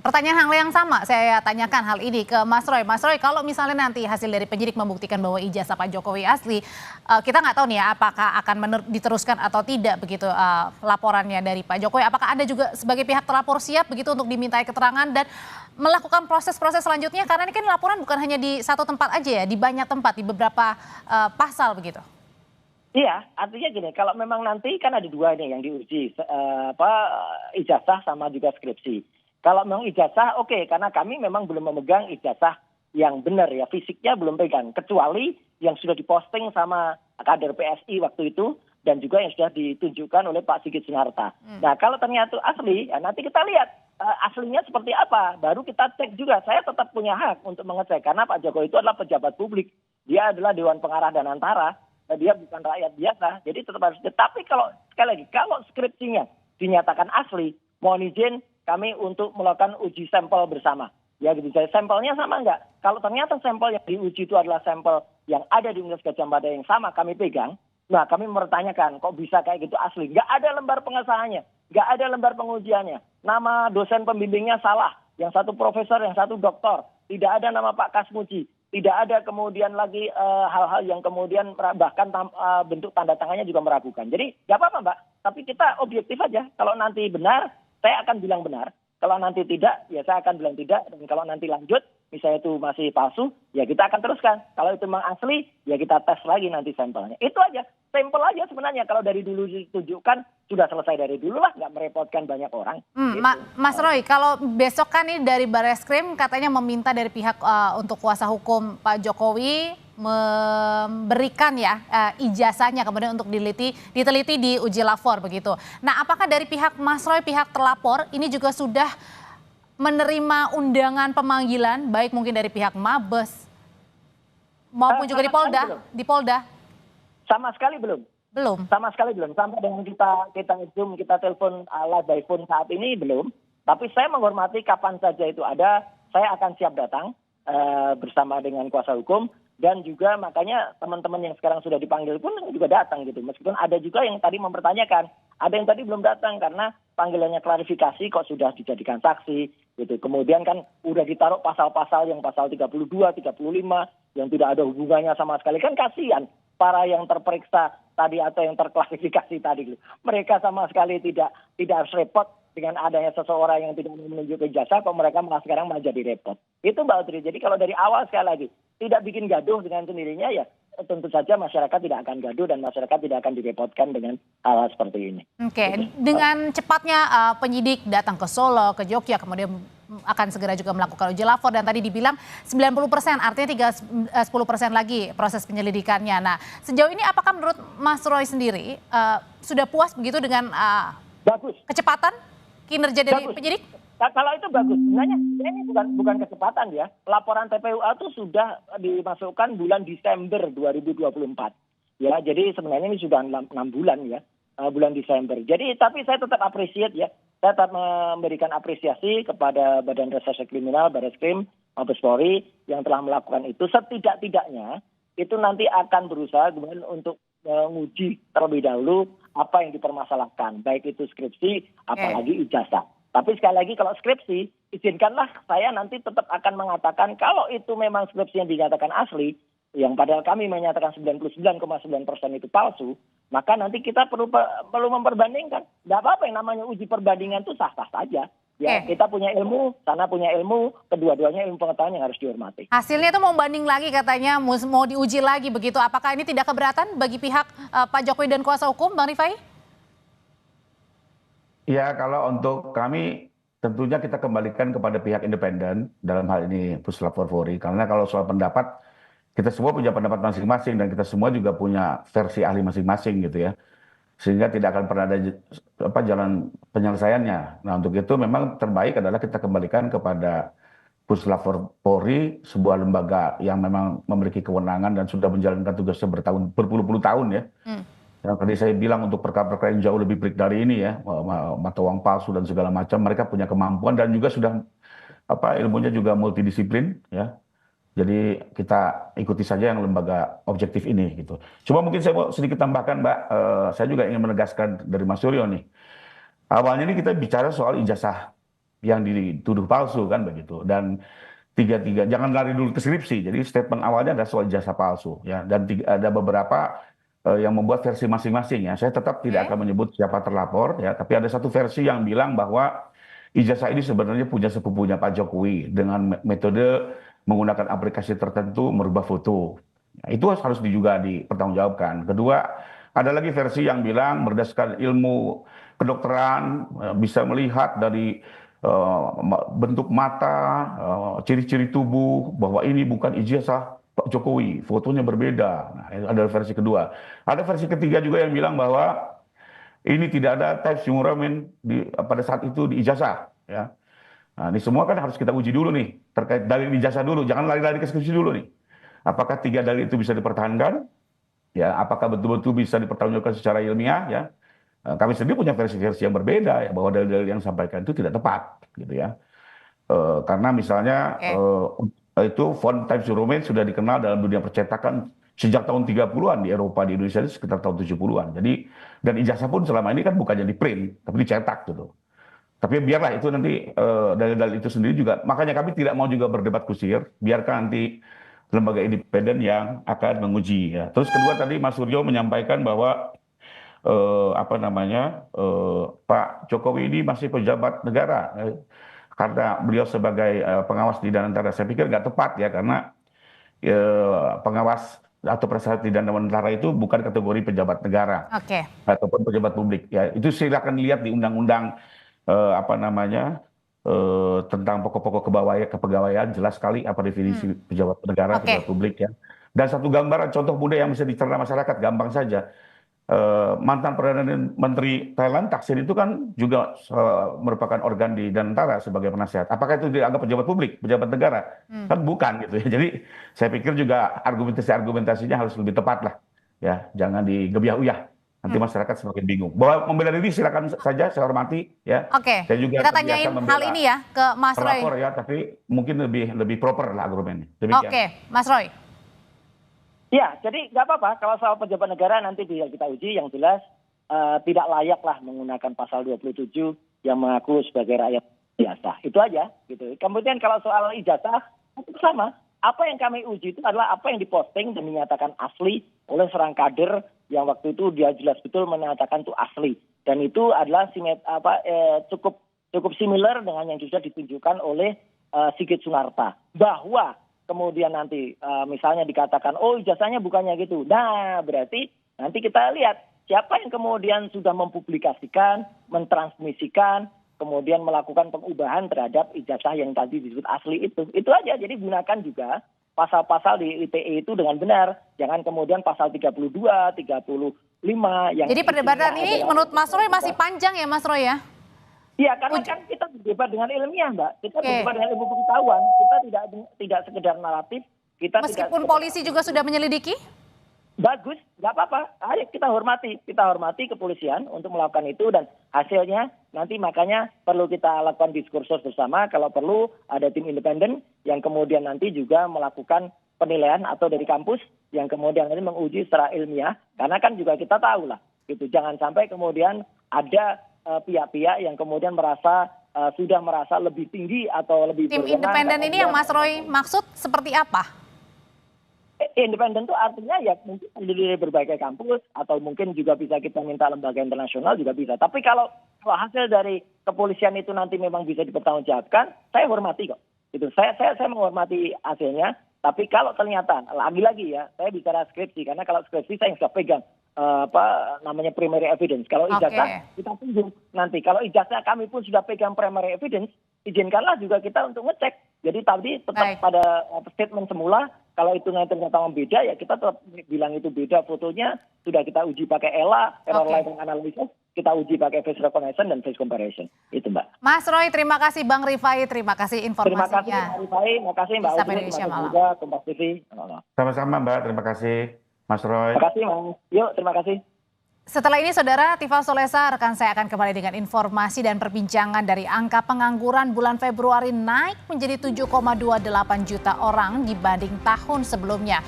pertanyaan hal yang sama saya tanyakan hal ini ke Mas Roy. Mas Roy, kalau misalnya nanti hasil dari penyidik membuktikan bahwa ijazah Pak Jokowi asli, kita nggak tahu nih ya apakah akan diteruskan atau tidak begitu laporannya dari Pak Jokowi. Apakah Anda juga sebagai pihak terlapor siap begitu untuk dimintai keterangan dan melakukan proses-proses selanjutnya? Karena ini kan laporan bukan hanya di satu tempat aja ya, di banyak tempat, di beberapa pasal begitu. Iya, artinya gini, kalau memang nanti kan ada dua nih yang diuji, ijazah sama juga skripsi. Kalau memang ijazah, oke, karena kami memang belum memegang ijazah yang benar ya, fisiknya belum pegang, kecuali yang sudah diposting sama kader PSI waktu itu, dan juga yang sudah ditunjukkan oleh Pak Sigit Sinarta. Nah, kalau ternyata asli, ya nanti kita lihat aslinya seperti apa, baru kita cek juga. Saya tetap punya hak untuk mengecek, karena Pak Jokowi itu adalah pejabat publik, dia adalah Dewan Pengarah dan Antara, dia bukan rakyat biasa, jadi tetap harus. Tapi kalau sekali lagi, kalau skripsinya dinyatakan asli, mohon izin kami untuk melakukan uji sampel bersama. Ya gitu, sampelnya sama enggak? Kalau ternyata sampel yang diuji itu adalah sampel yang ada di Universitas Gadjah Mada yang sama kami pegang, nah kami mempertanyakan kok bisa kayak gitu asli? Enggak ada lembar pengesahannya, enggak ada lembar pengujiannya, nama dosen pembimbingnya salah, yang satu profesor, yang satu doktor, tidak ada nama Pak Kasmuji. Tidak ada kemudian lagi hal-hal yang kemudian bahkan bentuk tanda tangannya juga meragukan. Jadi nggak apa-apa Mbak, tapi kita objektif aja. Kalau nanti benar, saya akan bilang benar. Kalau nanti tidak, ya saya akan bilang tidak. Dan kalau nanti lanjut, misalnya itu masih palsu, ya kita akan teruskan. Kalau itu memang asli, ya kita tes lagi nanti sampelnya. Itu aja, sampel aja sebenarnya. Kalau dari dulu ditunjukkan, sudah selesai dari dulu lah, nggak merepotkan banyak orang. Gitu. Mas Roy, kalau besok kan ini dari Barreskrim katanya meminta dari pihak untuk kuasa hukum Pak Jokowi memberikan ya ijazahnya kemudian untuk diteliti di uji lapor begitu. Nah, apakah dari pihak Mas Roy, pihak terlapor ini juga sudah menerima undangan pemanggilan baik mungkin dari pihak Mabes maupun juga di Polda? Sama sekali belum. Belum. Sama sekali belum. Sampai dengan kita Zoom, kita telepon live by phone saat ini belum. Tapi saya menghormati kapan saja itu ada, saya akan siap datang bersama dengan kuasa hukum. Dan juga makanya teman-teman yang sekarang sudah dipanggil pun juga datang gitu. Meskipun ada juga yang tadi mempertanyakan, ada yang tadi belum datang karena panggilannya klarifikasi kok sudah dijadikan saksi gitu. Kemudian kan udah ditaruh pasal-pasal yang pasal 32, 35 yang tidak ada hubungannya sama sekali. Kan kasihan para yang terperiksa tadi atau yang terklarifikasi tadi. Mereka sama sekali tidak harus repot dengan adanya seseorang yang tidak menunjukkan ijazah, kok mereka malah sekarang malah jadi repot. Itu Mbak Audrey. Jadi kalau dari awal sekali lagi tidak bikin gaduh dengan sendirinya, ya tentu saja masyarakat tidak akan gaduh dan masyarakat tidak akan direpotkan dengan hal seperti ini. Oke, dengan cepatnya penyidik datang ke Solo, ke Jogja, kemudian akan segera juga melakukan uji lapor dan tadi dibilang 90%, artinya tinggal 10% lagi proses penyelidikannya. Nah, sejauh ini apakah menurut Mas Roy sendiri sudah puas begitu dengan bagus kecepatan kinerja dari penyidik? Kalau itu bagus. Sebenarnya ini bukan kecepatan ya. Laporan TPUA itu sudah dimasukkan bulan Desember 2024. Ya, jadi sebenarnya ini sudah 6 bulan ya, bulan Desember. Jadi tapi saya tetap appreciate ya. Saya tetap memberikan apresiasi kepada Badan Reserse Kriminal, Barreskrim, Mabes Polri yang telah melakukan itu. Setidak-tidaknya itu nanti akan berusaha kemudian untuk menguji terlebih dahulu apa yang dipermasalahkan, baik itu skripsi, apalagi ijazah. Tapi sekali lagi kalau skripsi, izinkanlah saya nanti tetap akan mengatakan kalau itu memang skripsi yang dinyatakan asli, yang padahal kami menyatakan 99,9% itu palsu, maka nanti kita perlu memperbandingkan. Tidak apa-apa yang namanya uji perbandingan itu sah-sah saja. Ya, kita punya ilmu, sana punya ilmu, kedua-duanya ilmu pengetahuan yang harus dihormati. Hasilnya itu mau banding lagi katanya, mau diuji lagi begitu. Apakah ini tidak keberatan bagi pihak Pak Jokowi dan kuasa hukum, Bang Rifai? Ya, kalau untuk kami tentunya kita kembalikan kepada pihak independen dalam hal ini Puslap 4 karena kalau soal pendapat kita semua punya pendapat masing-masing dan kita semua juga punya versi ahli masing-masing gitu ya. Sehingga tidak akan pernah ada jalan penyelesaiannya. Nah, untuk itu memang terbaik adalah kita kembalikan kepada Puslap 4, sebuah lembaga yang memang memiliki kewenangan dan sudah menjalankan tugasnya berpuluh-puluh tahun ya. Yang tadi saya bilang untuk perkara-perkara yang jauh lebih pelik dari ini ya, mata uang palsu dan segala macam, mereka punya kemampuan dan juga sudah ilmunya juga multidisiplin ya. Jadi kita ikuti saja yang lembaga objektif ini gitu. Cuma mungkin saya mau sedikit tambahkan Mbak, saya juga ingin menegaskan dari Mas Suryo nih. Awalnya ini kita bicara soal ijazah yang dituduh palsu kan begitu. Dan tiga-tiga jangan lari dulu ke skripsi. Jadi statement awalnya ada soal ijazah palsu ya, dan ada beberapa yang membuat versi masing-masing ya. Saya tetap tidak akan menyebut siapa terlapor ya, tapi ada satu versi yang bilang bahwa ijazah ini sebenarnya punya sepupunya Pak Jokowi dengan metode menggunakan aplikasi tertentu merubah foto. Nah, itu harus juga dipertanggungjawabkan. Kedua, ada lagi versi yang bilang berdasarkan ilmu kedokteran bisa melihat dari bentuk mata, ciri-ciri tubuh bahwa ini bukan ijazah Pak Jokowi, fotonya berbeda. Nah, itu adalah versi kedua. Ada versi ketiga juga yang bilang bahwa ini tidak ada type sumuramen pada saat itu di ijazah. Ya. Nah, ini semua kan harus kita uji dulu nih, terkait dalil ijazah dulu, jangan lari-lari ke skripsi dulu nih. Apakah tiga dalil itu bisa dipertahankan? Ya, apakah betul-betul bisa dipertanggungjawabkan secara ilmiah? Ya, kami sendiri punya versi-versi yang berbeda, ya, bahwa dalil-dalil yang disampaikan itu tidak tepat, gitu ya. Karena misalnya itu font Times New Roman sudah dikenal dalam dunia percetakan sejak tahun 30-an di Eropa, di Indonesia itu sekitar tahun 70-an. Jadi dan ijazah pun selama ini kan bukannya di print tapi dicetak gitu. Tapi biarlah itu nanti dalil-dalil itu sendiri juga. Makanya kami tidak mau juga berdebat kusir, biarkan nanti lembaga independen yang akan menguji ya. Terus kedua tadi Mas Suryo menyampaikan bahwa Pak Jokowi ini masih pejabat negara. Karena beliau sebagai pengawas di Danantara, saya pikir nggak tepat ya, karena pengawas atau prasarat di Danantara itu bukan kategori pejabat negara ataupun pejabat publik. Ya, itu silakan lihat di undang-undang tentang pokok-pokok kepegawaian, jelas sekali apa definisi pejabat negara, pejabat publik ya. Dan satu gambaran contoh mudah yang bisa dicerna masyarakat, gampang saja. Mantan Perdana Menteri Thailand Thaksin itu kan juga merupakan organ di Danantara sebagai penasihat. Apakah itu dianggap pejabat publik, pejabat negara? Kan bukan gitu ya. Jadi saya pikir juga argumentasinya harus lebih tepat lah, ya. Jangan digebiah-uyah. Nanti masyarakat semakin bingung. Bahwa membela diri silakan saja, saya hormati ya. Saya juga kita tanyain hal ini ya ke Mas Roy. Ya, tapi mungkin lebih proper lah argumennya. Mas Roy. Ya, jadi nggak apa-apa kalau soal pejabat negara nanti bisa kita uji, yang jelas tidak layak lah menggunakan pasal 27 yang mengaku sebagai rakyat biasa. Itu aja gitu. Kemudian kalau soal ijazah itu sama. Apa yang kami uji itu adalah apa yang diposting dan dinyatakan asli oleh seorang kader yang waktu itu dia jelas betul menyatakan itu asli. Dan itu adalah cukup similar dengan yang sudah ditunjukkan oleh Sigit Sunarta. Bahwa kemudian nanti misalnya dikatakan, oh ijazahnya bukannya gitu. Nah berarti nanti kita lihat siapa yang kemudian sudah mempublikasikan, mentransmisikan, kemudian melakukan pengubahan terhadap ijazah yang tadi disebut asli itu. Itu aja, jadi gunakan juga pasal-pasal di ITE itu dengan benar. Jangan kemudian pasal 32, 35 yang... Jadi perdebatan ini menurut Mas Roy masih panjang ya Mas Roy ya? Iya, karena kan kita berdebat dengan ilmiah, Mbak. Kita berdebat dengan ilmu pengetahuan. Kita tidak sekedar naratif. Meskipun polisi juga sudah menyelidiki? Bagus, nggak apa-apa. Ayo kita hormati kepolisian untuk melakukan itu, dan hasilnya nanti makanya perlu kita lakukan diskursus bersama. Kalau perlu ada tim independen yang kemudian nanti juga melakukan penilaian atau dari kampus yang kemudian nanti menguji secara ilmiah. Karena kan juga kita tahu lah, gitu. Jangan sampai kemudian ada pihak-pihak yang kemudian sudah merasa lebih tinggi atau lebih tim independen ini yang Mas Roy maksud seperti apa? Independen itu artinya ya mungkin dari berbagai kampus atau mungkin juga bisa kita minta lembaga internasional juga bisa. Tapi kalau hasil dari kepolisian itu nanti memang bisa dipertanggungjawabkan, saya hormati kok. Itu saya menghormati hasilnya. Tapi kalau ternyata lagi-lagi ya, saya bicara skripsi, karena kalau skripsi saya nggak pegang primary evidence. Kalau ijazah kita tunggu nanti. Kalau ijazah kami pun sudah pegang primary evidence, izinkanlah juga kita untuk ngecek. Jadi tadi tetap pada statement semula, kalau itu ternyata beda ya kita tetap bilang itu beda, fotonya sudah kita uji pakai ELA, error lighting analysis, kita uji pakai face recognition dan face comparison. Itu Mbak. Mas Roy, terima kasih Bang Rifai, terima kasih informasinya. Terima kasih Bang Rifai, terima kasih Mbak Udin, terima kasih juga Kompas TV. Sama-sama Mbak, terima kasih Mas Roy. Terima kasih Mas. Yuk, terima kasih. Setelah ini Saudara, Tifal Solesa rekan saya akan kembali dengan informasi dan perbincangan dari angka pengangguran bulan Februari naik menjadi 7,28 juta orang dibanding tahun sebelumnya.